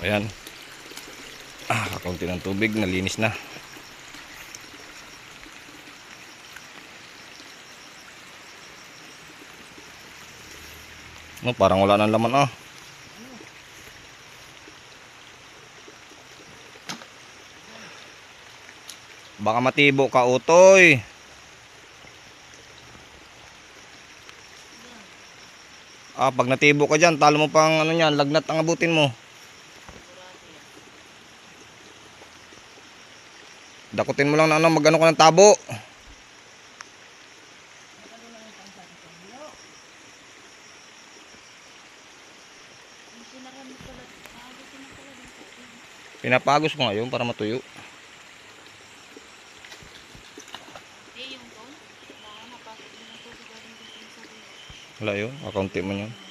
Ayan. Kakaunti ng tubig, nalinis na. No, parang wala nang laman Baka matibo ka, utoy. Pag natibo ka dyan, talo mo pang ano yan, lagnat ang abutin mo. Dakutin mo lang na magano ka ng tabo. Pinapagos ko ngayon para matuyo. Wala yun, kakaunti mo yun.